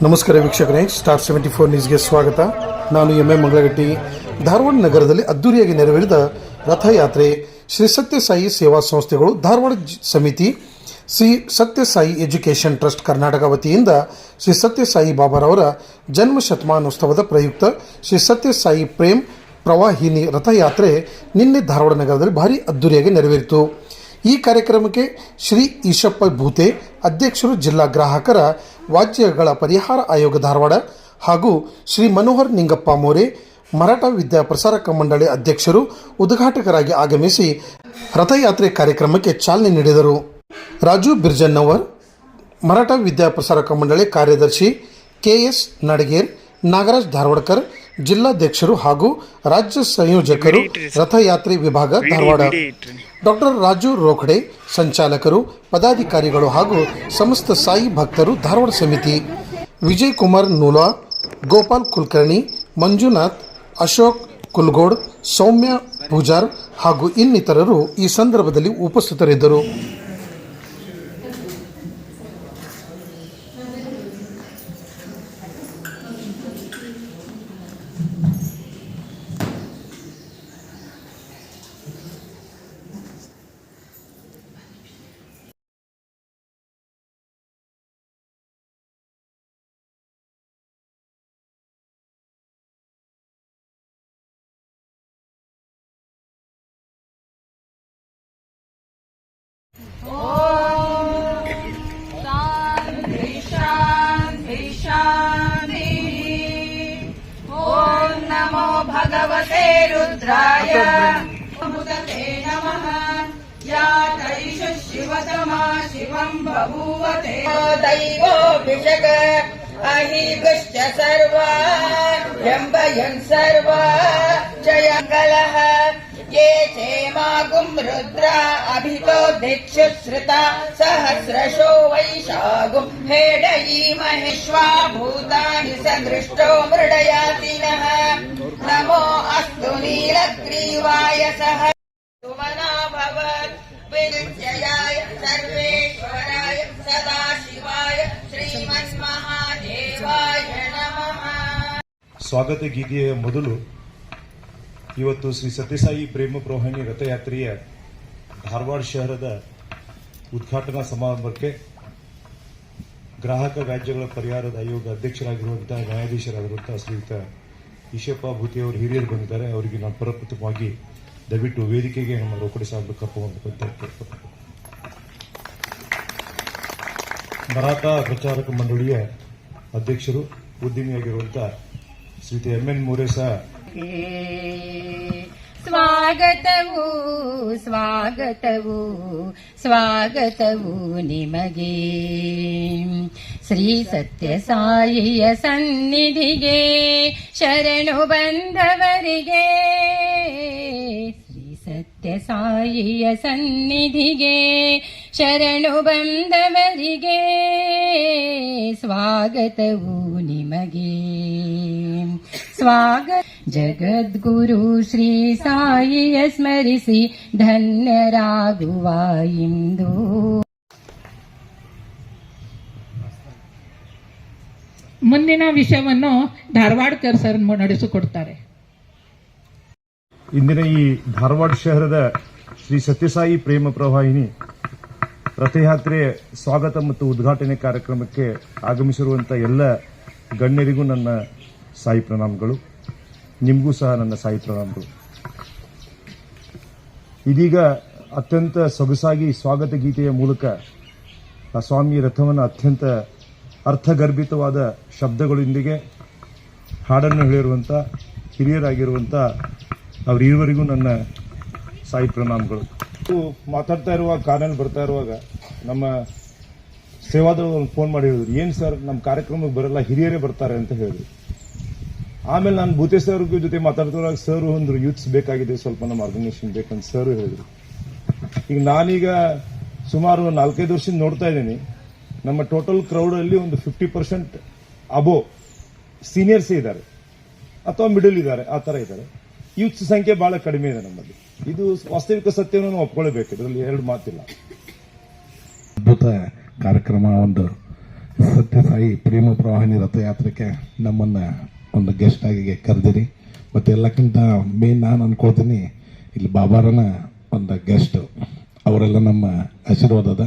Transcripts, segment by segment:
ನಮಸ್ಕಾರ ವೀಕ್ಷಕರೇ, ಸ್ಟಾರ್ 74 ನ್ಯೂಸ್ಗೆ ಸ್ವಾಗತ. ನಾನು ಎಂ ಮಂಗಳಗಟ್ಟಿ. ಧಾರವಾಡ ನಗರದಲ್ಲಿ ಅದ್ದೂರಿಯಾಗಿ ನೆರವೇರಿದ ರಥಯಾತ್ರೆ. ಶ್ರೀ ಸತ್ಯಸಾಯಿ ಸೇವಾ ಸಂಸ್ಥೆಗಳು ಧಾರವಾಡ ಸಮಿತಿ, ಶ್ರೀ ಸತ್ಯಸಾಯಿ ಎಜುಕೇಷನ್ ಟ್ರಸ್ಟ್ ಕರ್ನಾಟಕ ವತಿಯಿಂದ ಶ್ರೀ ಸತ್ಯಸಾಯಿ ಬಾಬಾರವರ ಜನ್ಮ ಶತಮಾನೋತ್ಸವದ ಪ್ರಯುಕ್ತ ಶ್ರೀ ಸತ್ಯಸಾಯಿ ಪ್ರೇಮ್ ಪ್ರವಾಹಿನಿ ರಥಯಾತ್ರೆ ನಿನ್ನೆ ಧಾರವಾಡ ನಗರದಲ್ಲಿ ಭಾರಿ ಅದ್ದೂರಿಯಾಗಿ ನೆರವೇರಿತು. ಈ ಕಾರ್ಯಕ್ರಮಕ್ಕೆ ಶ್ರೀ ಈಶಪ್ಪ ಭೂತೆ, ಅಧ್ಯಕ್ಷರು, ಜಿಲ್ಲಾ ಗ್ರಾಹಕರ ವಾಜ್ಯಗಳ ಪರಿಹಾರ ಆಯೋಗ ಧಾರವಾಡ ಹಾಗೂ ಶ್ರೀ ಮನೋಹರ್ ನಿಂಗಪ್ಪ ಮೋರೆ, ಮರಾಠ ವಿದ್ಯಾ ಪ್ರಸಾರಕ ಮಂಡಳಿ ಅಧ್ಯಕ್ಷರು ಉದ್ಘಾಟಕರಾಗಿ ಆಗಮಿಸಿ ರಥಯಾತ್ರೆ ಕಾರ್ಯಕ್ರಮಕ್ಕೆ ಚಾಲನೆ ನೀಡಿದರು. ರಾಜು ಬಿರ್ಜನ್ನವರ್, ಮರಾಠ ವಿದ್ಯಾ ಪ್ರಸಾರಕ ಮಂಡಳಿ ಕಾರ್ಯದರ್ಶಿ ಕೆಎಸ್ ನಡಗೇರ್, ನಾಗರಾಜ್ ಧಾರವಾಡಕರ್ ಜಿಲ್ಲಾಧ್ಯಕ್ಷರು ಹಾಗೂ ರಾಜ್ಯ ಸಂಯೋಜಕರು, ರಥಯಾತ್ರೆ ವಿಭಾಗ ಧಾರವಾಡ ಡಾಕ್ಟರ್ ರಾಜು ರೋಖಡೆ ಸಂಚಾಲಕರು, ಪದಾಧಿಕಾರಿಗಳು ಹಾಗೂ ಸಮಸ್ತ ಸಾಯಿ ಭಕ್ತರು, ಧಾರವಾಡ ಸಮಿತಿ ವಿಜಯ್ ಕುಮಾರ್ ನೂಲಾ, ಗೋಪಾಲ್ ಕುಲಕರ್ಣಿ, ಮಂಜುನಾಥ್, ಅಶೋಕ್ ಕುಲ್ಗೋಡ್, ಸೌಮ್ಯ ಪೂಜಾರ್ ಹಾಗೂ ಇನ್ನಿತರರು ಈ ಸಂದರ್ಭದಲ್ಲಿ ಉಪಸ್ಥಿತರಿದ್ದರು. भगवते रुद्राय मुदते नमः। या तैषु शिवतमा शिवं बभूवते दैवोऽभिषेक अहिगश्च सर्वा जम्बयन् सर्वा जयङ्गलः ये चेमागुं रुद्रा अभितो दिक्षुश्रुता सहस्रशो वैशागुं हेडयीमहेश्वा भूतानि सदृष्टो मृडयाति नः। नमो अस्तु नीलग्रीवाय सह सुमना भवत् विद्ययाय सर्वेश्वराय सदाशिवाय श्रीमन्महादेवाय नमः. ಸ್ವಾಗತ ಗೀತೆಯ ಮೊದಲು ಇವತ್ತು ಶ್ರೀ ಸತ್ಯಸಾಯಿ ಪ್ರೇಮ ಪ್ರವಾಹಿನಿ ರಥಯಾತ್ರೆಯ ಧಾರವಾಡ ಶಹರದ ಉದ್ಘಾಟನಾ ಸಮಾರಂಭಕ್ಕೆ ಗ್ರಾಹಕ ವ್ಯಾಜ್ಯಗಳ ಪರಿಹಾರದ ಆಯೋಗ ಅಧ್ಯಕ್ಷರಾಗಿರುವಂತಹ ನ್ಯಾಯಾಧೀಶರಾಗಿರುವಂತಹ ಶ್ರೀಯುತ ಈಶಪ್ಪ ಭೂತಿಯವರು ಹಿರಿಯರು ಬಂದಿದ್ದಾರೆ. ಅವರಿಗೆ ನಾನು ಪ್ರಪ್ರಥಮವಾಗಿ ದಯವಿಟ್ಟು ವೇದಿಕೆಗೆ ನಮ್ಮ ರೋಕಡೆ ಸಾಹೇಬ್ ಕರ್ಕೊಂಡು ಕೇಳ್ಕೊಳ್ತಾರೆ. ಮರಾಠ ಪ್ರಚಾರಕ ಮಂಡಳಿಯ ಅಧ್ಯಕ್ಷರು, ಉದ್ಯಮಿಯಾಗಿರುವಂತಹ ಶ್ರೀಯುತ ಎಂ ಮೋರೆ ಸಹ ಸ್ವಾಗತವು ಸ್ವಾಗತವು ಸ್ವಾಗತವು ನಿಮಗೆ ಶ್ರೀ ಸತ್ಯಸಾಯಿಯ ಸನ್ನಿಧಿಗೆ ಶರಣು ಬಂದವರಿಗೆ. ಶ್ರೀ ಸತ್ಯಸಾಯಿಯ ಸನ್ನಿಧಿಗೆ ಶರಣು ಬಂದವರಿಗೆ ಸ್ವಾಗತವು ನಿಮಗೆ ಸ್ವಾಗತ. ಜಗದ್ಗುರು ಶ್ರೀ ಸಾಯಿಯ ಸ್ಮರಿಸಿ ಧನ್ಯರಾಗುವ ಇಂದು. ಮುಂದಿನ ವಿಷಯವನ್ನು ಧಾರವಾಡಕರ್ ಸರ್ ನಡೆಸಿಕೊಡ್ತಾರೆ. ಇಂದಿನ ಈ ಧಾರವಾಡ ಶಹರದ ಶ್ರೀ ಸತ್ಯಸಾಯಿ ಪ್ರೇಮ ಪ್ರವಾಹಿನಿ ರಥಯಾತ್ರೆ ಸ್ವಾಗತ ಮತ್ತು ಉದ್ಘಾಟನೆ ಕಾರ್ಯಕ್ರಮಕ್ಕೆ ಆಗಮಿಸಿರುವಂತಹ ಎಲ್ಲ ಗಣ್ಯರಿಗೂ ನನ್ನ ಸಾಯಿ ಪ್ರಣಾಮಗಳು. ನಿಮಗೂ ಸಹ ನನ್ನ ಸಾಯಿ ಪ್ರಣಾಮಗಳು. ಇದೀಗ ಅತ್ಯಂತ ಸೊಗಸಾಗಿ ಸ್ವಾಗತ ಗೀತೆಯ ಮೂಲಕ ಆ ಸ್ವಾಮಿ ರಥವನ್ನು ಅತ್ಯಂತ ಅರ್ಥಗರ್ಭಿತವಾದ ಶಬ್ದಗಳೊಂದಿಗೆ ಹಾಡನ್ನು ಹೇಳಿರುವಂಥ ಹಿರಿಯರಾಗಿರುವಂಥ ಅವರಿರುವರಿಗೂ ನನ್ನ ಸಾಯಿ ಪ್ರಣಾಮಗಳು. ಮಾತಾಡ್ತಾ ಇರುವಾಗ ಕಾರಲ್ಲಿ ಬರ್ತಾ ಇರುವಾಗ ನಮ್ಮ ಸೇವಾದವರು ಫೋನ್ ಮಾಡಿ ಹೇಳಿದ್ರು, ಏನು ಸರ್ ನಮ್ಮ ಕಾರ್ಯಕ್ರಮಕ್ಕೆ ಬರಲ್ಲ, ಹಿರಿಯರೇ ಬರ್ತಾರೆ ಅಂತ ಹೇಳಿದ್ರು. ಆಮೇಲೆ ನಾನು ಭೂತೆ ಸರ್ ಜೊತೆ ಮಾತಾಡ್ತಿರುವಾಗ ಸರ್ ಒಂದು ಯೂತ್ಸ್ ಬೇಕಾಗಿದೆ, ಸ್ವಲ್ಪ ನಮ್ಮ ಆರ್ಗನೈಸೇಷನ್ ಬೇಕಂತ ಸರ್ ಹೇಳಿದ್ರು. ಈಗ ನಾನೀಗ ಸುಮಾರು 4-5 ವರ್ಷದಿಂದ ನೋಡ್ತಾ ಇದ್ದೀನಿ, ನಮ್ಮ ಟೋಟಲ್ ಕ್ರೌಡ್ ಅಲ್ಲಿ ಒಂದು 50% ಅಬೋ ಸೀನಿಯರ್ಸ್ ಇದ್ದಾರೆ ಅಥವಾ ಮಿಡಲ್ ಇದ್ದಾರೆ, ಆ ತರ ಇದ್ದಾರೆ. ಯೂತ್ಸ್ ಸಂಖ್ಯೆ ಬಹಳ ಕಡಿಮೆ ಇದೆ ನಮ್ಮಲ್ಲಿ. ಇದು ವಾಸ್ತವಿಕ ಸತ್ಯವನ್ನು ನಾವು ಒಪ್ಕೊಳ್ಬೇಕು, ಇದರಲ್ಲಿ ಎರಡು ಮಾತಿಲ್ಲ. ಅದ್ಭುತ ಕಾರ್ಯಕ್ರಮ ಒಂದು ಸತ್ಯಸಾಯಿ ಪ್ರೇಮ ಪ್ರವಾಹಿನಿ ರಥಯಾತ್ರೆಗೆ ನಮ್ಮನ್ನು ಒಂದು ಗೆಸ್ಟ್ ಆಗಿ ಕರೆದಿರಿ. ಮತ್ತು ಎಲ್ಲಕ್ಕಿಂತ ಮೇನ್ ನಾನು ಅನ್ಕೊಳ್ತೀನಿ, ಇಲ್ಲಿ ಬಾಬಾರನ ಒಂದು ಗೆಸ್ಟ್, ಅವರೆಲ್ಲ ನಮ್ಮ ಆಶೀರ್ವಾದದ.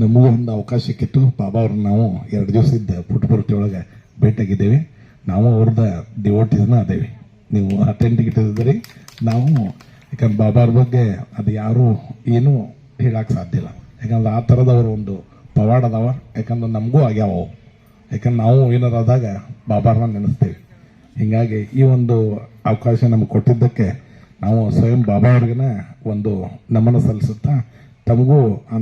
ನಮಗೂ ಒಂದು ಅವಕಾಶ ಸಿಕ್ಕಿತ್ತು. ಬಾಬಾ ಅವ್ರನ್ನ ನಾವು 2 ದಿವಸದ ಪುಟ್ಟಪುರ್ತಿ ಒಳಗೆ ಭೇಟಿಯಾಗಿದ್ದೇವೆ. ನಾವು ಅವ್ರದ್ದು ಡಿವೋಟೀಸ್ನ ಅದೇವಿ. ನೀವು ಅಟೆಂಡ್ ಇಟ್ಟಿದ್ದೀರಿ. ನಾವು ಯಾಕಂದ್ರೆ ಬಾಬಾರ ಬಗ್ಗೆ ಅದು ಯಾರೂ ಏನೂ ಹೇಳಕ್ಕೆ ಸಾಧ್ಯ ಇಲ್ಲ. ಯಾಕಂದ್ರೆ ಆ ಥರದವರು ಒಂದು ಪವಾಡ ಅದಾವ. ಯಾಕಂದ್ರೆ ನಮಗೂ ಆಗ್ಯಾವ ಅವು. ಯಾಕಂದ್ರೆ ನಾವು ಏನಾರು ಆದಾಗ ಬಾಬಾರನ್ನ ನೆನೆಸ್ತೇವೆ. ಹೀಗಾಗಿ ಈ ಒಂದು ಅವಕಾಶ ನಮಗೆ ಕೊಟ್ಟಿದ್ದಕ್ಕೆ ನಾವು ಸ್ವಯಂ ಬಾಬಾ ಅವ್ರಿಗನ ಒಂದು ನಮನ ಸಲ್ಲಿಸುತ್ತಾ, ತಮಗೂ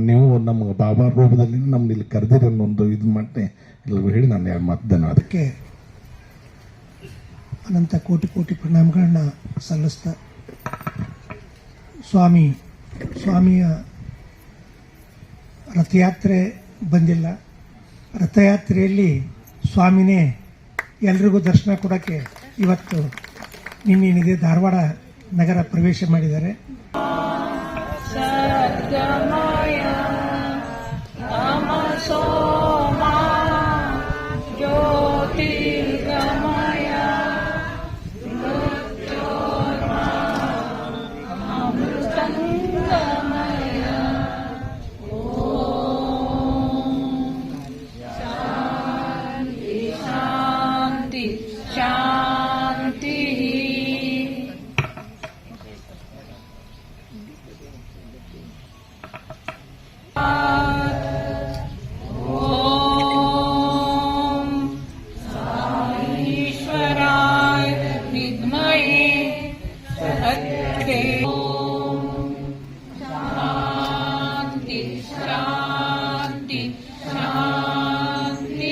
ನೀವು ನಮ್ಗೆ ಬಾಬಾ ರೂಪದಲ್ಲಿ ನಮ್ದು ಇಲ್ಲಿ ಕರೆದಿರಿ ಅನ್ನೋ ಒಂದು ಇದು ಮಾಡಿ ಎಲ್ಲರಿಗೂ ಹೇಳಿ ನಾನು 2 ಮಾತು ಧನ್ಯವಾದಕ್ಕೆ ಅನಂತ ಕೋಟಿ ಕೋಟಿ ಪ್ರಣಾಮಗಳನ್ನ ಸಲ್ಲಿಸ್ತಾ, ಸ್ವಾಮಿಯ ರಥಯಾತ್ರೆ ಬಂದಿಲ್ಲ. ರಥಯಾತ್ರೆಯಲ್ಲಿ ಸ್ವಾಮಿನೇ ಎಲ್ರಿಗೂ ದರ್ಶನ ಕೊಡೋಕ್ಕೆ ಇವತ್ತು ನಿನ್ನೇನಿದೆ ಧಾರವಾಡ ನಗರ ಪ್ರವೇಶ ಮಾಡಿದ್ದಾರೆ. ಶಾಂತಿ. ಓಂ ಸಾಯೀಶ್ವರಾಯ ವಿದ್ಮಹೇ ಸತ್ಯೇ. ಶಾಂತಿ ಶಾಂತಿ ಶಾಂತಿ.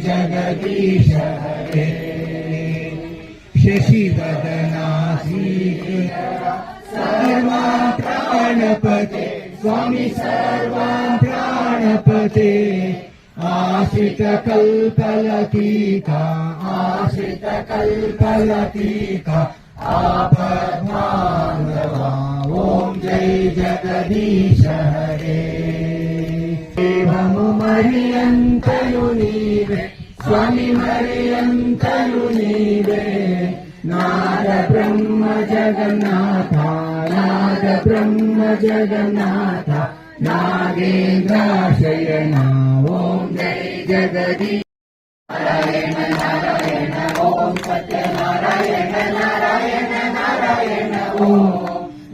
जगदीश हरे शशिवदना सर्वा प्राणपते स्वामी सर्वा प्राणपते आश्रित कल्पलतीका आपद्बान्धवा ओम जय जगदीश हरे. देवमु मरियन्तयु नीवे स्वामी मरियन्तयु नीवे नाद ब्रह्म जगन्नाथ नागेन्द्राशयना ओम जय जगदीश नारायण नारायण ओम सत्यनारायण नारायण नारायण ओम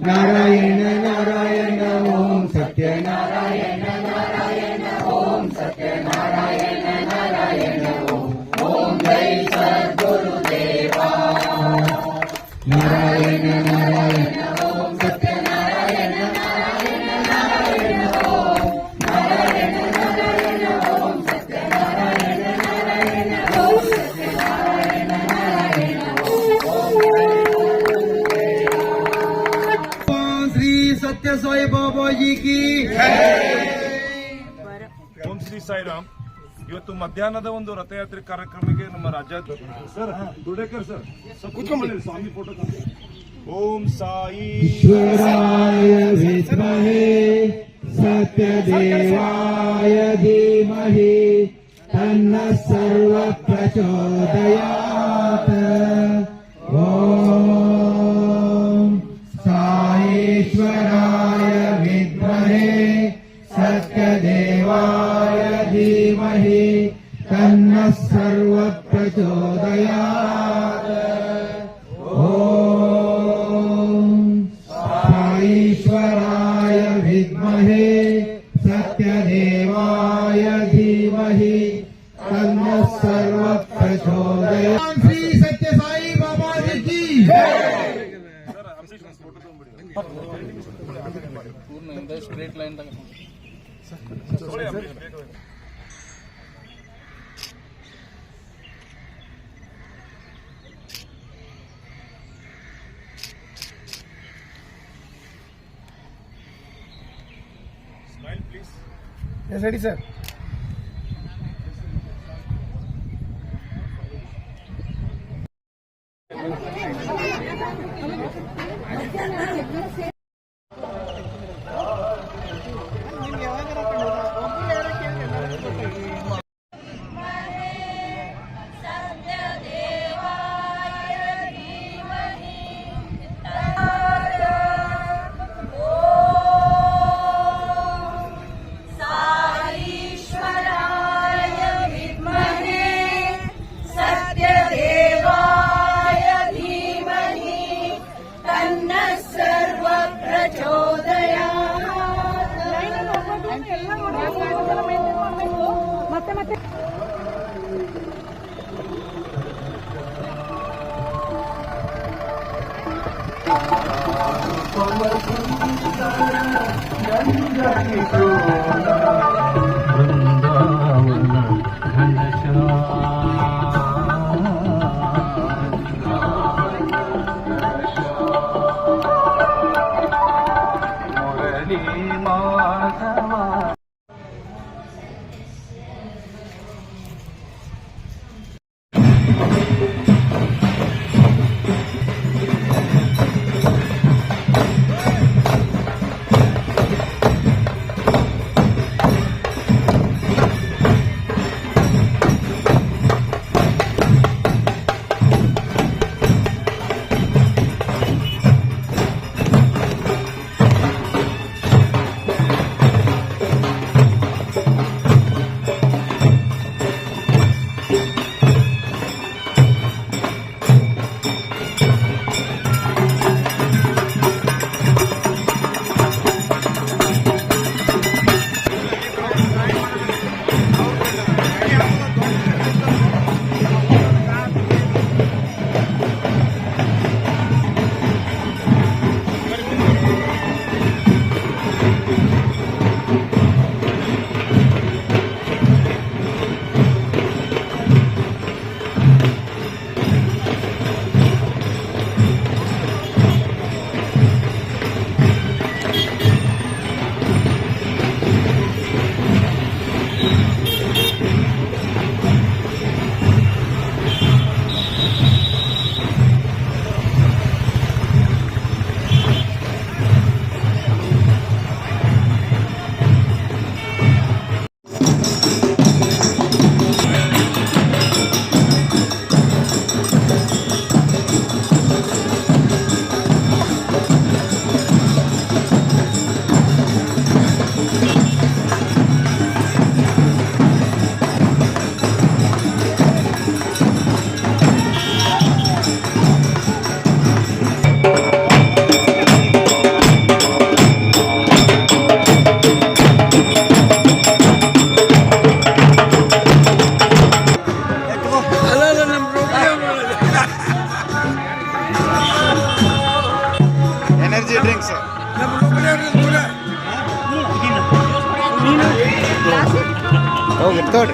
नारायण नारायण ओम सत्यनारायण नारायण ओम सत्यनारायण नारायण ओम जय सद्गुरुदेवा नारायण नारायण ओम सत्यनारायण नारायण नारायण ओम नारायण नारायण ओम सत्यनारायण नारायण ओम सत्यनारायण नारायण ओम श्री सत्य साई बाबा जी की ಓಂ ಶ್ರೀ ಸಾಯಿರಾಮ್. ಇವತ್ತು ಮಧ್ಯಾಹ್ನದ ಒಂದು ರಥಯಾತ್ರೆ ಕಾರ್ಯಕ್ರಮಕ್ಕೆ ನಮ್ಮ ರಾಜ್ಯಾಧ್ಯಕ್ಷ ದುಡೇಕರ್ ಸರ್ ಕೂತ್ಕೊಂಡ್ಬನ್ನಿ, ಸ್ವಾಮಿ ಫೋಟೋ. ಓಂ ಸಾಯಿ ईश्वराय विद्महे सत्यदेवाय धीमहि तन्नः सर्वः प्रचोदयात्. ॐ साईश्वराय विद्महे सत्यदेवाय धीमहि तन्नः सर्वः प्रचोदयात्. ईश्वराय विद्महे सत्यदेवाय धीमहि तन्नः सर्वः प्रचोदयात्. श्री सत्य साई बाबा जी की ಸ್ಟ್ರೇಟ್ ಲೈನ್ ready sir. साईश्वराय विद्महे सत्यदेवाय धीमहि तन्नः सर्वः प्रचोदयात्। ಎನರ್ಜಿ ಡ್ರಿಂಕ್ಸ್ ಹೋಗಿ ತೋಡಿ